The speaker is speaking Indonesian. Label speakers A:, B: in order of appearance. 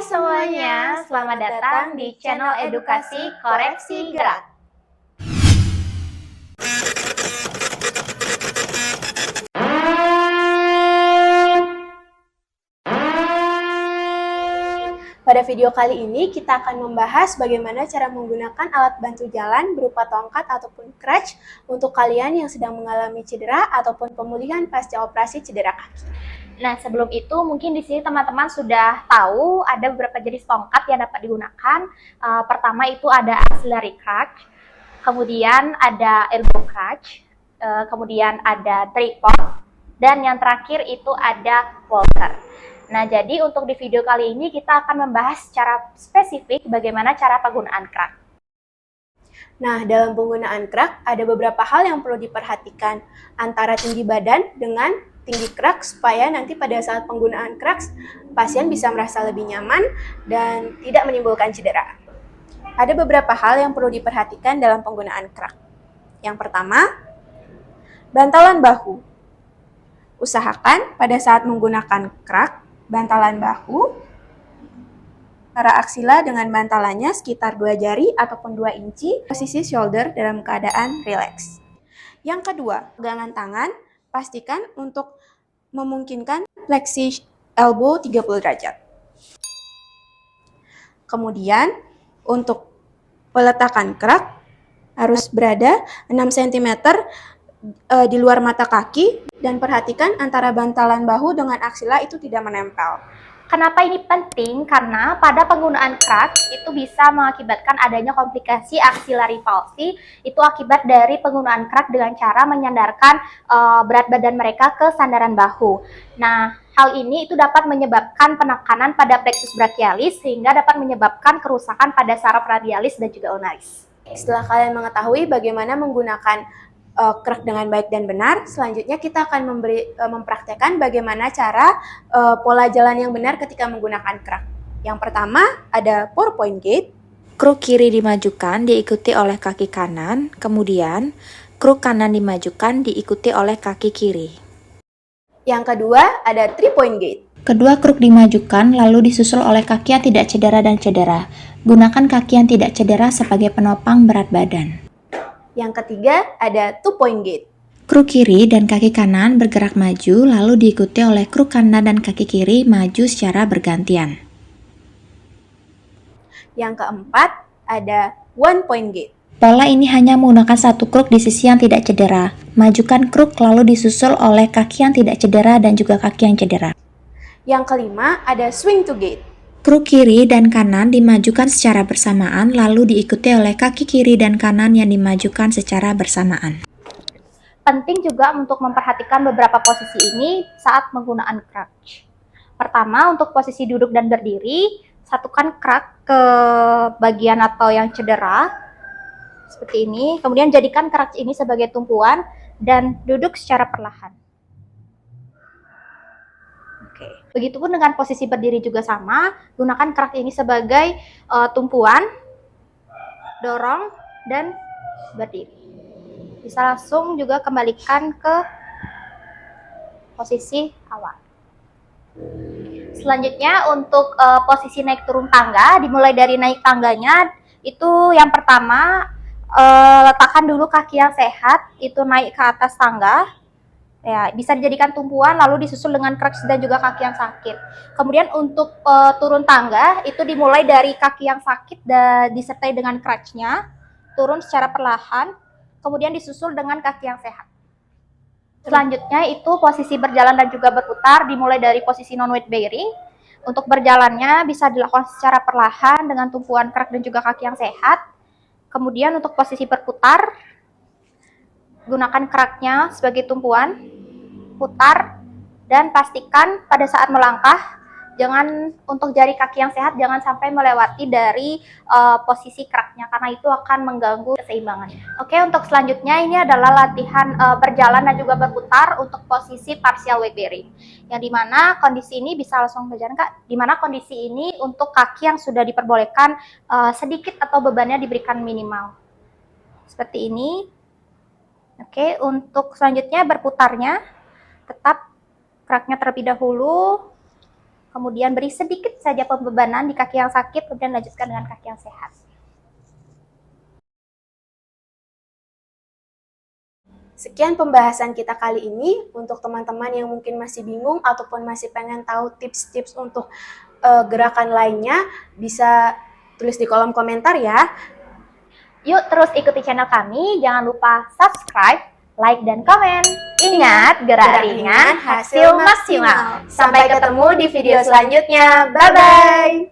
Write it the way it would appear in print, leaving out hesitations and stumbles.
A: semuanya, selamat datang di channel edukasi Koreksi Gerak. Pada video kali ini kita akan membahas bagaimana cara menggunakan alat bantu jalan berupa tongkat ataupun crutch untuk kalian yang sedang mengalami cedera ataupun pemulihan pasca operasi cedera kaki. Nah, sebelum itu mungkin di sini teman-teman sudah tahu ada beberapa jenis tongkat yang dapat digunakan. Pertama itu ada auxiliary crutch, kemudian ada elbow crutch, kemudian ada tripod, dan yang terakhir itu ada walker. Nah, jadi untuk di video kali ini kita akan membahas secara spesifik bagaimana cara penggunaan crutch. Nah, dalam penggunaan crutch ada beberapa hal yang perlu diperhatikan antara tinggi badan dengan tinggi crutch supaya nanti pada saat penggunaan crutch pasien bisa merasa lebih nyaman dan tidak menimbulkan cedera. Ada beberapa hal yang perlu diperhatikan dalam penggunaan crutch. Yang pertama, bantalan bahu. Usahakan pada saat menggunakan crutch, bantalan bahu antara aksila dengan bantalannya sekitar 2 jari ataupun 2 inci, posisi shoulder dalam keadaan rileks. Yang kedua, pegangan tangan pastikan untuk memungkinkan fleksi elbow 30 derajat. Kemudian, untuk peletakan crutch harus berada 6 cm di luar mata kaki dan perhatikan antara bantalan bahu dengan aksila itu tidak menempel. Kenapa ini penting? Karena pada penggunaan crutch itu bisa mengakibatkan adanya komplikasi axillary palsy. Itu akibat dari penggunaan crutch dengan cara menyandarkan berat badan mereka ke sandaran bahu. Nah, hal ini itu dapat menyebabkan penekanan pada plexus brachialis sehingga dapat menyebabkan kerusakan pada saraf radialis dan juga ulnaris. Setelah kalian mengetahui bagaimana menggunakan crutch dengan baik dan benar, selanjutnya kita akan mempraktekkan bagaimana cara pola jalan yang benar ketika menggunakan crutch. Yang pertama ada 4-point gait.
B: Kruk kiri dimajukan diikuti oleh kaki kanan, kemudian kruk kanan dimajukan diikuti oleh kaki kiri.
A: Yang kedua ada 3-point gait.
B: Kedua kruk dimajukan lalu disusul oleh kaki yang tidak cedera dan cedera. Gunakan kaki yang tidak cedera sebagai penopang berat badan.
A: Yang ketiga ada 2-point gait.
B: Kruk kiri dan kaki kanan bergerak maju lalu diikuti oleh kruk kanan dan kaki kiri maju secara bergantian.
A: Yang keempat ada 1-point gait.
B: Pola ini hanya menggunakan satu kruk di sisi yang tidak cedera. Majukan kruk lalu disusul oleh kaki yang tidak cedera dan juga kaki yang cedera.
A: Yang kelima ada swing to gait.
B: Kruk kiri dan kanan dimajukan secara bersamaan lalu diikuti oleh kaki kiri dan kanan yang dimajukan secara bersamaan.
A: Penting juga untuk memperhatikan beberapa posisi ini saat menggunakan crutch. Pertama, untuk posisi duduk dan berdiri, satukan crutch ke bagian atau yang cedera seperti ini. Kemudian jadikan crutch ini sebagai tumpuan dan duduk secara perlahan. Begitupun dengan posisi berdiri juga sama, gunakan crutch ini sebagai tumpuan, dorong, dan berdiri. Bisa langsung juga kembalikan ke posisi awal. Selanjutnya untuk posisi naik turun tangga, dimulai dari naik tangganya, itu yang pertama letakkan dulu kaki yang sehat, itu naik ke atas tangga. Ya, bisa dijadikan tumpuan lalu disusul dengan crutch dan juga kaki yang sakit. Kemudian untuk turun tangga itu dimulai dari kaki yang sakit dan disertai dengan crutch-nya, turun secara perlahan, kemudian disusul dengan kaki yang sehat. Selanjutnya itu posisi berjalan dan juga berputar, dimulai dari posisi non-weight bearing. Untuk berjalannya bisa dilakukan secara perlahan dengan tumpuan crutch dan juga kaki yang sehat. Kemudian untuk posisi berputar, gunakan crutch-nya sebagai tumpuan, putar, dan pastikan pada saat melangkah, untuk jari kaki yang sehat jangan sampai melewati dari posisi crutch-nya karena itu akan mengganggu keseimbangan. Oke, untuk selanjutnya ini adalah latihan berjalan dan juga berputar untuk posisi partial weight bearing. Yang dimana kondisi ini bisa langsung berjalan Kak, dimana kondisi ini untuk kaki yang sudah diperbolehkan sedikit atau bebannya diberikan minimal. Seperti ini. Oke, untuk selanjutnya berputarnya tetap crutch-nya terlebih dahulu,
C: Kemudian beri sedikit saja pembebanan di kaki yang sakit, kemudian lanjutkan dengan kaki yang sehat.
A: Sekian pembahasan kita kali ini. Untuk teman-teman yang mungkin masih bingung ataupun masih pengen tahu tips-tips untuk gerakan lainnya, bisa tulis di kolom komentar ya.
C: Yuk terus ikuti channel kami, jangan lupa subscribe, like, dan komen. Ingat, gerak ringan, hasil maksimal.
A: Sampai ketemu di video selanjutnya. Bye-bye!